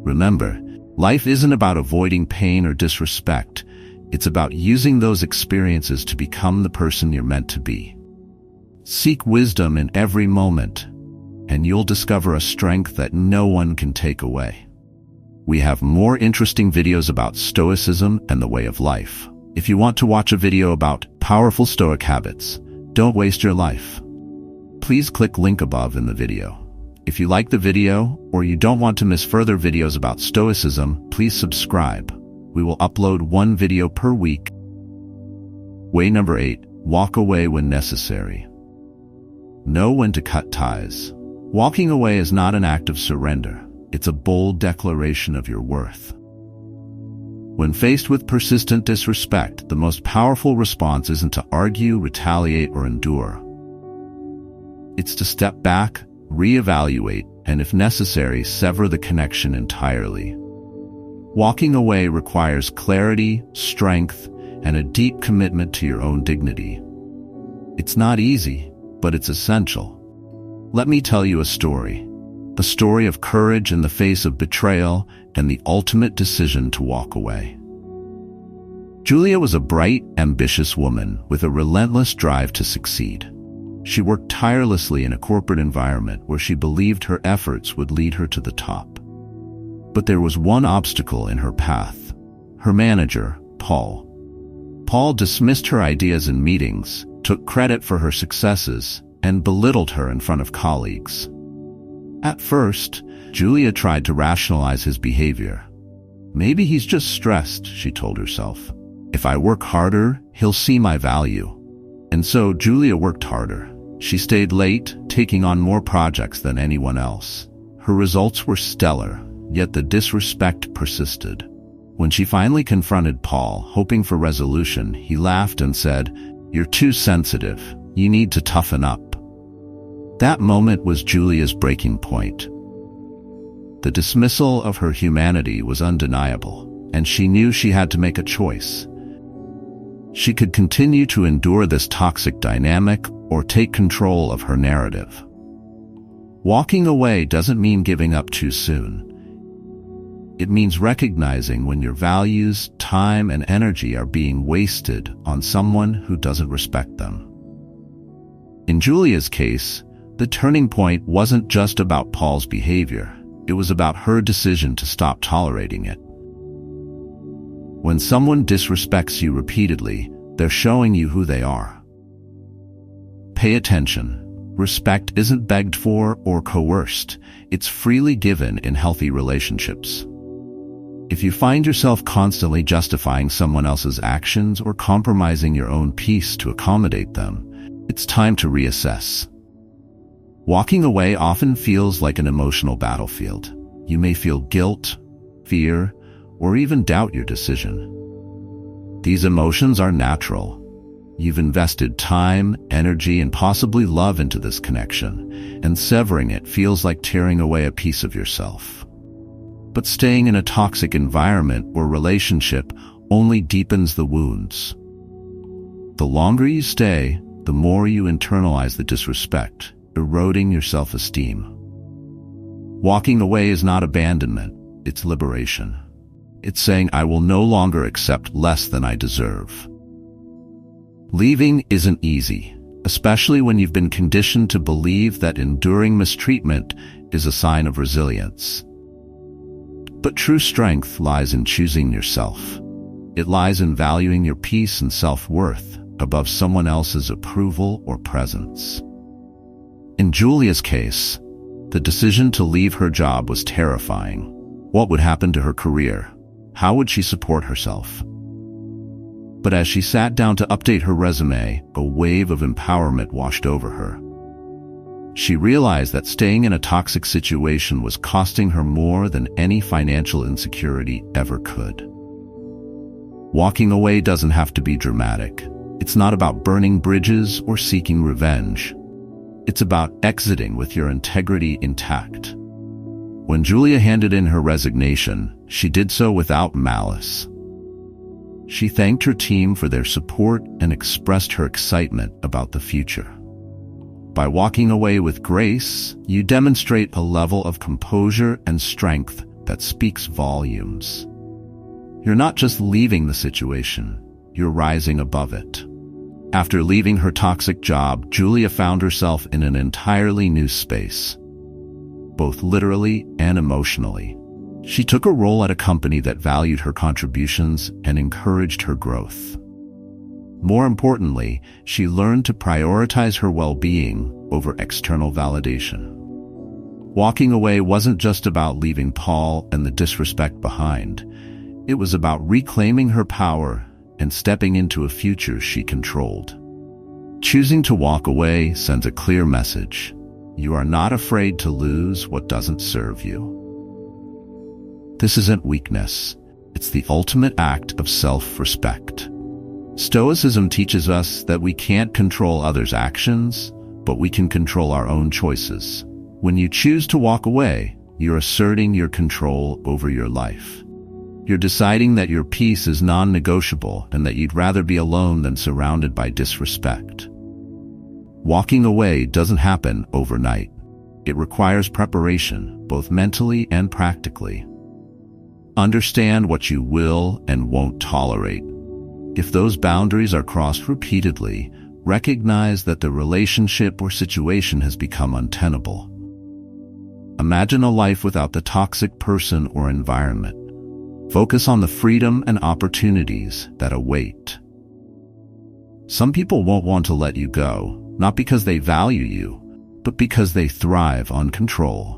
A: Remember, life isn't about avoiding pain or disrespect. It's about using those experiences to become the person you're meant to be. Seek wisdom in every moment, and you'll discover a strength that no one can take away. We have more interesting videos about Stoicism and the way of life. If you want to watch a video about powerful Stoic habits, don't waste your life. Please click link above in the video. If you like the video, or you don't want to miss further videos about Stoicism, please subscribe. We will upload one video per week. Way number 8, walk away when necessary. Know when to cut ties. Walking away is not an act of surrender. It's a bold declaration of your worth. When faced with persistent disrespect, the most powerful response isn't to argue, retaliate, or endure. It's to step back, reevaluate, and if necessary, sever the connection entirely. Walking away requires clarity, strength, and a deep commitment to your own dignity. It's not easy, but it's essential. Let me tell you a story of courage in the face of betrayal and the ultimate decision to walk away. Julia was a bright, ambitious woman with a relentless drive to succeed. She worked tirelessly in a corporate environment where she believed her efforts would lead her to the top. But there was one obstacle in her path: her manager, Paul. Paul dismissed her ideas in meetings, took credit for her successes, and belittled her in front of colleagues. At first, Julia tried to rationalize his behavior. Maybe he's just stressed, she told herself. If I work harder, he'll see my value. And so Julia worked harder. She stayed late, taking on more projects than anyone else. Her results were stellar, yet the disrespect persisted. When she finally confronted Paul, hoping for resolution, he laughed and said, "You're too sensitive. You need to toughen up." That moment was Julia's breaking point. The dismissal of her humanity was undeniable, and she knew she had to make a choice. She could continue to endure this toxic dynamic or take control of her narrative. Walking away doesn't mean giving up too soon. It means recognizing when your values, time, and energy are being wasted on someone who doesn't respect them. In Julia's case, the turning point wasn't just about Paul's behavior. It was about her decision to stop tolerating it. When someone disrespects you repeatedly, they're showing you who they are. Pay attention. Respect isn't begged for or coerced. It's freely given in healthy relationships. If you find yourself constantly justifying someone else's actions or compromising your own peace to accommodate them, it's time to reassess. Walking away often feels like an emotional battlefield. You may feel guilt, fear, or even doubt your decision. These emotions are natural. You've invested time, energy, and possibly love into this connection, and severing it feels like tearing away a piece of yourself. But staying in a toxic environment or relationship only deepens the wounds. The longer you stay, the more you internalize the disrespect, eroding your self-esteem. Walking away is not abandonment, it's liberation. It's saying, I will no longer accept less than I deserve. Leaving isn't easy, especially when you've been conditioned to believe that enduring mistreatment is a sign of resilience. But true strength lies in choosing yourself. It lies in valuing your peace and self-worth above someone else's approval or presence. In Julia's case, the decision to leave her job was terrifying. What would happen to her career? How would she support herself? But as she sat down to update her resume, a wave of empowerment washed over her. She realized that staying in a toxic situation was costing her more than any financial insecurity ever could. Walking away doesn't have to be dramatic. It's not about burning bridges or seeking revenge. It's about exiting with your integrity intact. When Julia handed in her resignation, she did so without malice. She thanked her team for their support and expressed her excitement about the future. By walking away with grace, you demonstrate a level of composure and strength that speaks volumes. You're not just leaving the situation, you're rising above it. After leaving her toxic job, Julia found herself in an entirely new space, both literally and emotionally. She took a role at a company that valued her contributions and encouraged her growth. More importantly, she learned to prioritize her well-being over external validation. Walking away wasn't just about leaving Paul and the disrespect behind. It was about reclaiming her power and stepping into a future she controlled. Choosing to walk away sends a clear message. You are not afraid to lose what doesn't serve you. This isn't weakness. It's the ultimate act of self-respect. Stoicism teaches us that we can't control others' actions, but we can control our own choices. When you choose to walk away, you're asserting your control over your life. You're deciding that your peace is non-negotiable and that you'd rather be alone than surrounded by disrespect. Walking away doesn't happen overnight. It requires preparation, both mentally and practically. Understand what you will and won't tolerate. If those boundaries are crossed repeatedly, recognize that the relationship or situation has become untenable. Imagine a life without the toxic person or environment. Focus on the freedom and opportunities that await. Some people won't want to let you go, not because they value you, but because they thrive on control.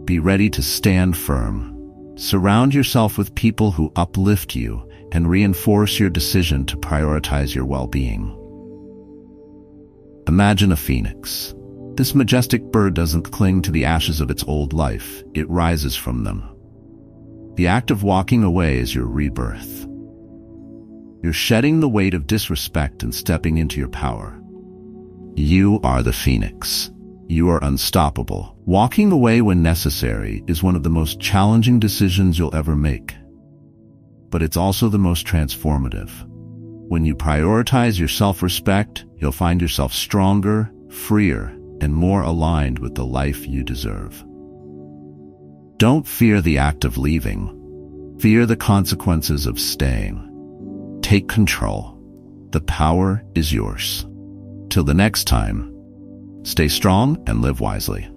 A: Be ready to stand firm. Surround yourself with people who uplift you and reinforce your decision to prioritize your well-being. Imagine a phoenix. This majestic bird doesn't cling to the ashes of its old life, it rises from them. The act of walking away is your rebirth. You're shedding the weight of disrespect and stepping into your power. You are the phoenix. You are unstoppable. Walking away when necessary is one of the most challenging decisions you'll ever make. But it's also the most transformative. When you prioritize your self-respect, you'll find yourself stronger, freer, and more aligned with the life you deserve. Don't fear the act of leaving. Fear the consequences of staying. Take control. The power is yours. Till the next time, stay strong and live wisely.